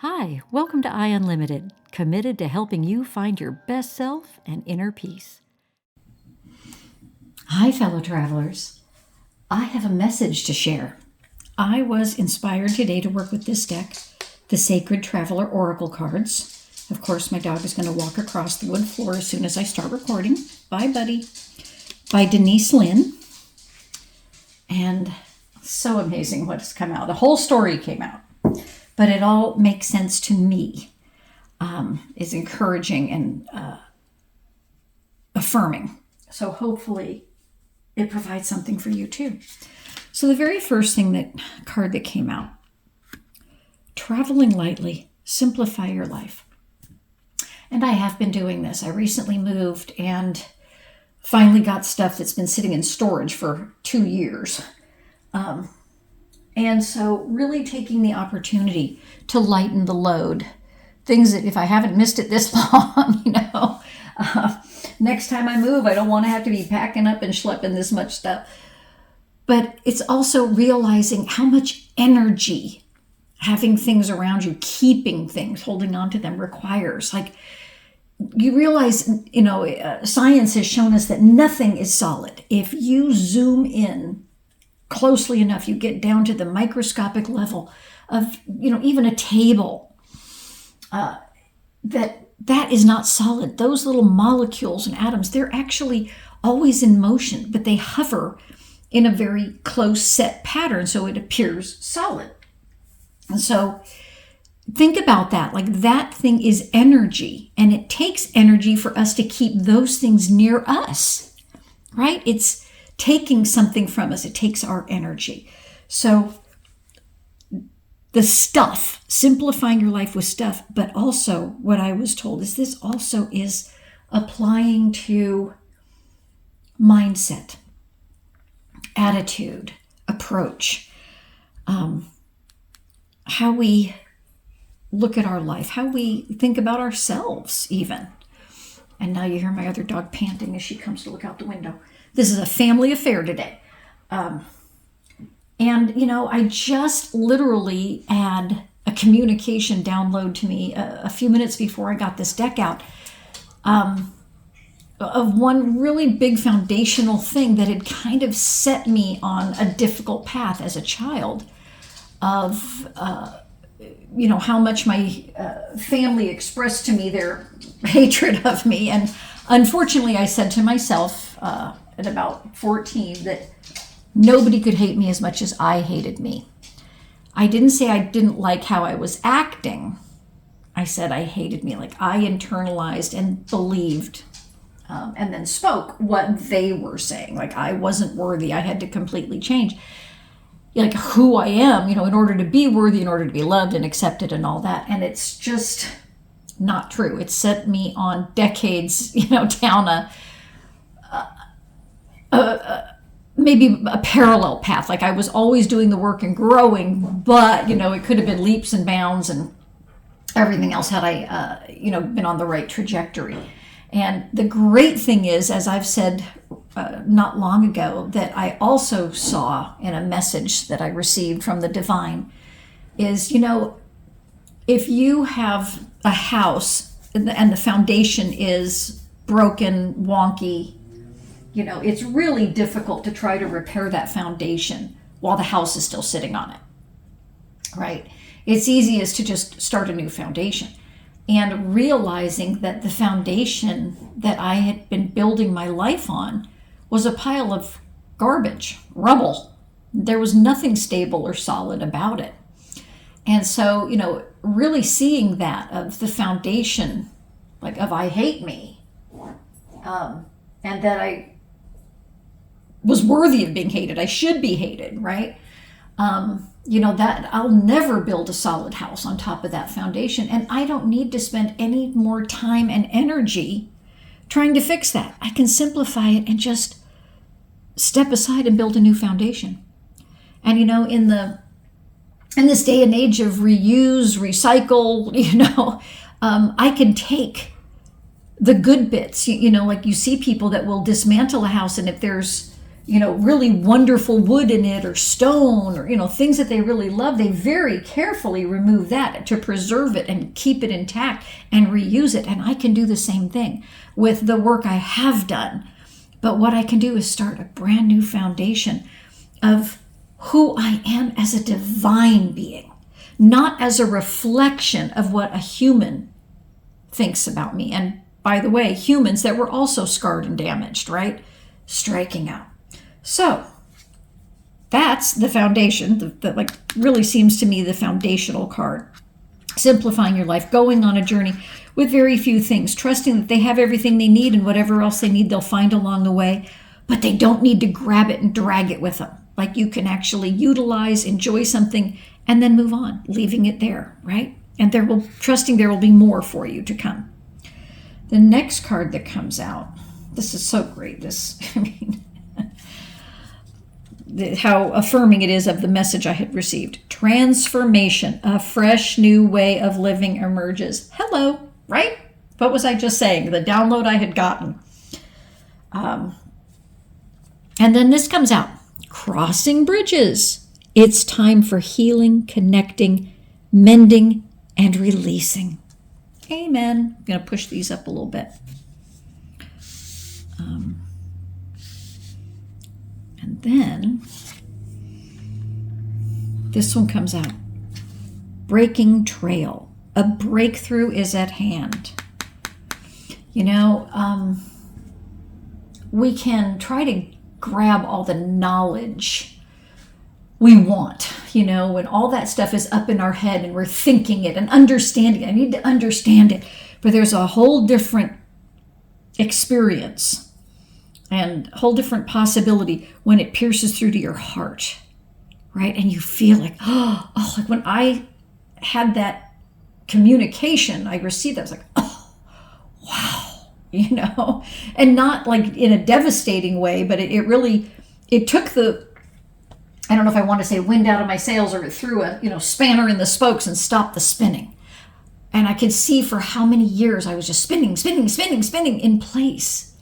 Hi, welcome to I Unlimited, committed to helping you find your best self and inner peace. Hi, fellow travelers. I have a message to share. I was inspired today to work with this deck, the Sacred Traveler Oracle cards. Of course, my dog is going to walk across the wood floor as soon as I start recording. Bye, buddy. By Denise Linn. And so amazing what has come out. The whole story came out. But it all makes sense to me, is encouraging and affirming. So hopefully it provides something for you too. So the very first card that came out, traveling lightly, simplify your life. And I have been doing this. I recently moved and finally got stuff that's been sitting in storage for 2 years. And so really taking the opportunity to lighten the load. Things that if I haven't missed it this long, next time I move, I don't want to have to be packing up and schlepping this much stuff. But it's also realizing how much energy having things around you, keeping things, holding on to them requires. Like you realize, science has shown us that nothing is solid. If you zoom in closely enough, you get down to the microscopic level of, even a table, that is not solid. Those little molecules and atoms, they're actually always in motion, but they hover in a very close set pattern, so it appears solid. And so think about that. Like that thing is energy, and it takes energy for us to keep those things near us, right? It's taking something from us. It takes our energy. So the stuff, simplifying your life with stuff, but also what I was told is this also is applying to mindset, attitude, approach, how we look at our life, how we think about ourselves even. And now you hear my other dog panting as she comes to look out the window. This is a family affair today. I just literally had a communication download to me a few minutes before I got this deck out of one really big foundational thing that had kind of set me on a difficult path as a child of, how much my family expressed to me their hatred of me. And unfortunately, I said to myself at about 14 that nobody could hate me as much as I hated me. I didn't say I didn't like how I was acting. I said I hated me. Like I internalized and believed and then spoke what they were saying. Like I wasn't worthy. I had to completely change. Like who I am, in order to be worthy, in order to be loved and accepted and all that. And it's just not true. It set me on decades, down maybe a parallel path. Like I was always doing the work and growing, but, it could have been leaps and bounds and everything else had I, been on the right trajectory. And the great thing is, as I've said not long ago, that I also saw in a message that I received from the divine is, if you have a house and the foundation is broken, wonky, it's really difficult to try to repair that foundation while the house is still sitting on it, right? It's easiest to just start a new foundation. And realizing that the foundation that I had been building my life on was a pile of garbage, rubble. There was nothing stable or solid about it. And so, really seeing that of the foundation, like of I hate me, and that I was worthy of being hated. I should be hated, right? That I'll never build a solid house on top of that foundation. And I don't need to spend any more time and energy trying to fix that. I can simplify it and just step aside and build a new foundation. And, in this day and age of reuse, recycle, I can take the good bits, like you see people that will dismantle a house, and if there's really wonderful wood in it or stone or, things that they really love, they very carefully remove that to preserve it and keep it intact and reuse it. And I can do the same thing with the work I have done. But what I can do is start a brand new foundation of who I am as a divine being, not as a reflection of what a human thinks about me. And by the way, humans that were also scarred and damaged, right? Striking out. So that's the foundation that like really seems to me the foundational card. Simplifying your life, going on a journey with very few things, trusting that they have everything they need and whatever else they need they'll find along the way, but they don't need to grab it and drag it with them. Like you can actually utilize, enjoy something, and then move on, leaving it there, right? And trusting there will be more for you to come. The next card that comes out, this is so great. How affirming it is of the message I had received. Transformation, a fresh new way of living emerges. Hello, right? What was I just saying? The download I had gotten. And then this comes out. Crossing bridges. It's time for healing, connecting, mending, and releasing. Amen. I'm going to push these up a little bit. And then this one comes out. Breaking trail. A breakthrough is at hand. We can try to grab all the knowledge we want, when all that stuff is up in our head and we're thinking it and understanding it. I need to understand it. But there's a whole different experience and whole different possibility when it pierces through to your heart, right? And you feel like, like when I had that communication, I received that. I was like, oh, wow, and not like in a devastating way, but it took I don't know if I want to say wind out of my sails, or it threw a, spanner in the spokes and stopped the spinning. And I could see for how many years I was just spinning in place.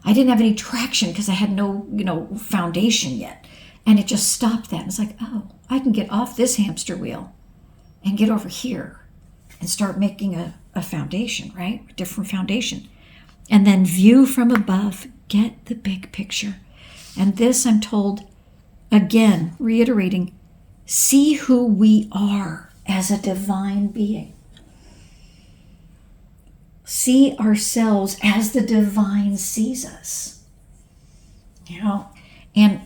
I didn't have any traction because I had no, foundation yet. And it just stopped that. And it's like, oh, I can get off this hamster wheel and get over here and start making a foundation, right? A different foundation. And then view from above, get the big picture. And this, I'm told, again, reiterating, see who we are as a divine being. See ourselves as the divine sees us. And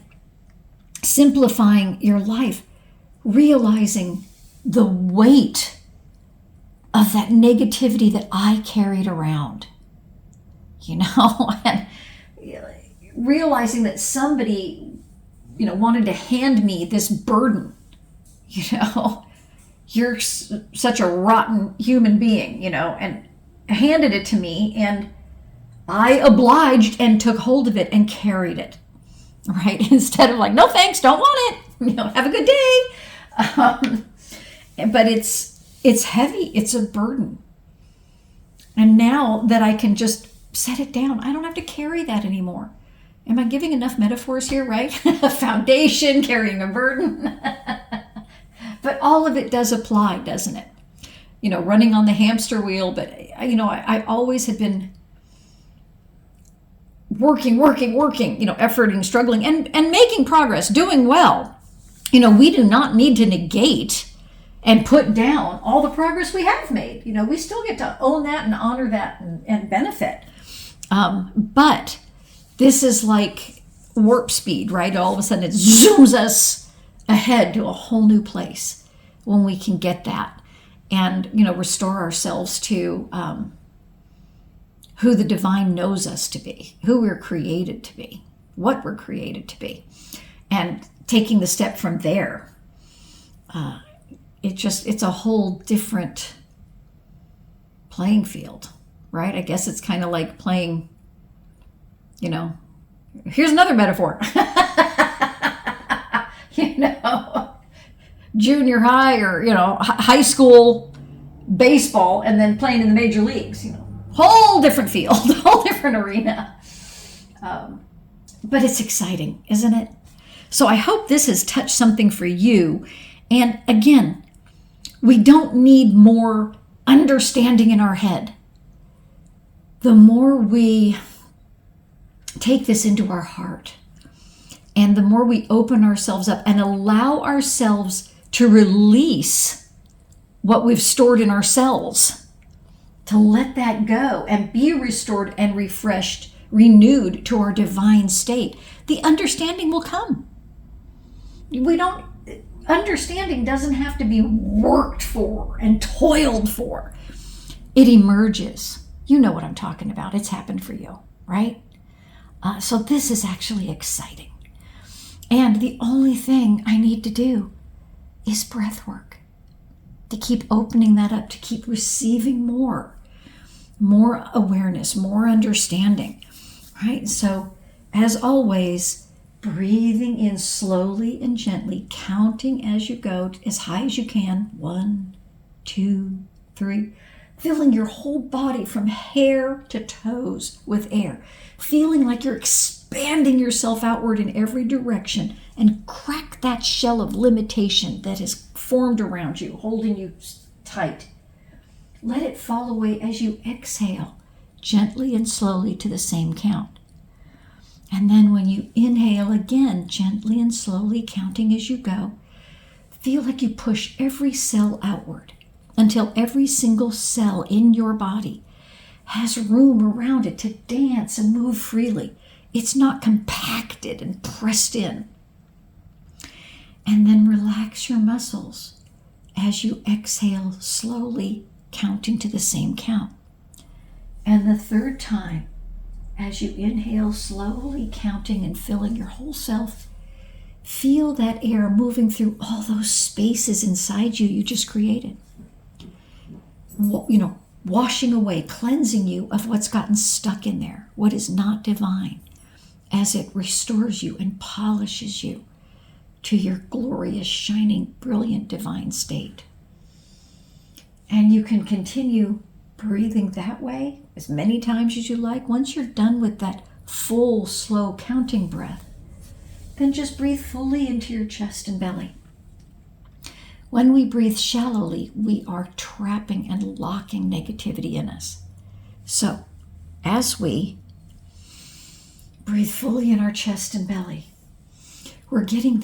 simplifying your life, realizing the weight of that negativity that I carried around. And realizing that somebody, wanted to hand me this burden. You're such a rotten human being, and handed it to me, and I obliged and took hold of it and carried it, right? Instead of like, no thanks, don't want it, have a good day. But it's heavy, it's a burden. And now that I can just set it down, I don't have to carry that anymore. Am I giving enough metaphors here, right? A foundation, carrying a burden. But all of it does apply, doesn't it? Running on the hamster wheel, but I always had been working, efforting, struggling, and making progress, doing well. We do not need to negate and put down all the progress we have made. We still get to own that and honor that and benefit. But this is like warp speed, right? All of a sudden it zooms us ahead to a whole new place when we can get that and, restore ourselves to who the divine knows us to be, who we're created to be, what we're created to be, and taking the step from there. It's a whole different playing field, right? I guess it's kind of like playing, here's another metaphor, junior high or, high school baseball and then playing in the major leagues, whole different field, whole different arena. but it's exciting, isn't it? So I hope this has touched something for you. And again, we don't need more understanding in our head. The more we take this into our heart, and the more we open ourselves up and allow ourselves to release what we've stored in our cells, to let that go and be restored and refreshed, renewed to our divine state, the understanding will come. Understanding doesn't have to be worked for and toiled for. It emerges. You know what I'm talking about. It's happened for you, right? So this is actually exciting. And the only thing I need to do is breath work, to keep opening that up, to keep receiving more awareness, more understanding, right? So as always, breathing in slowly and gently, counting as you go, as high as you can. 1, 2, 3. Filling your whole body from hair to toes with air. Feeling like you're expanding yourself outward in every direction, and crack that shell of limitation that has formed around you, holding you tight. Let it fall away as you exhale, gently and slowly to the same count. And then when you inhale again, gently and slowly, counting as you go, feel like you push every cell outward until every single cell in your body has room around it to dance and move freely. It's not compacted and pressed in. And then relax your muscles as you exhale slowly, counting to the same count. And the third time, as you inhale slowly, counting and filling your whole self, feel that air moving through all those spaces inside you just created. Washing away, cleansing you of what's gotten stuck in there, what is not divine, as it restores you and polishes you to your glorious, shining, brilliant divine state. And you can continue breathing that way as many times as you like. Once you're done with that full, slow counting breath, then just breathe fully into your chest and belly. When we breathe shallowly, we are trapping and locking negativity in us. So, as we breathe fully in our chest and belly, we're getting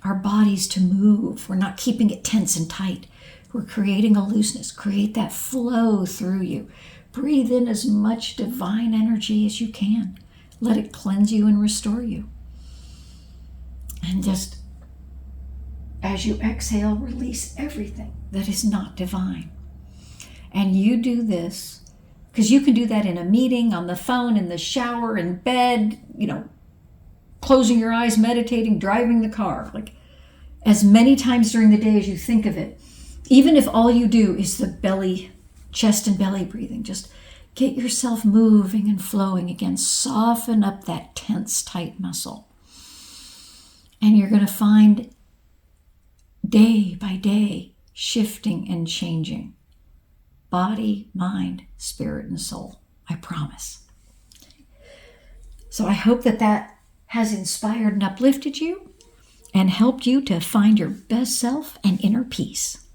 our bodies to move. We're not keeping it tense and tight. We're creating a looseness. Create that flow through you. Breathe in as much divine energy as you can. Let it cleanse you and restore you. And just as you exhale, release everything that is not divine. And you do this because you can do that in a meeting, on the phone, in the shower, in bed, closing your eyes, meditating, driving the car, like as many times during the day as you think of it. Even if all you do is the chest and belly breathing, just get yourself moving and flowing again. Soften up that tense, tight muscle. And you're going to find day by day shifting and changing. Body, mind, spirit, and soul. I promise. So I hope that has inspired and uplifted you and helped you to find your best self and inner peace.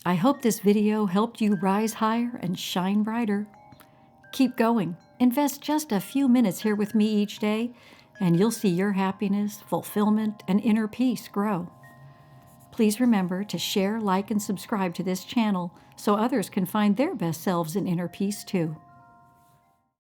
I hope this video helped you rise higher and shine brighter. Keep going. Invest just a few minutes here with me each day, and you'll see your happiness, fulfillment, and inner peace grow. Please remember to share, like, and subscribe to this channel so others can find their best selves and inner peace too.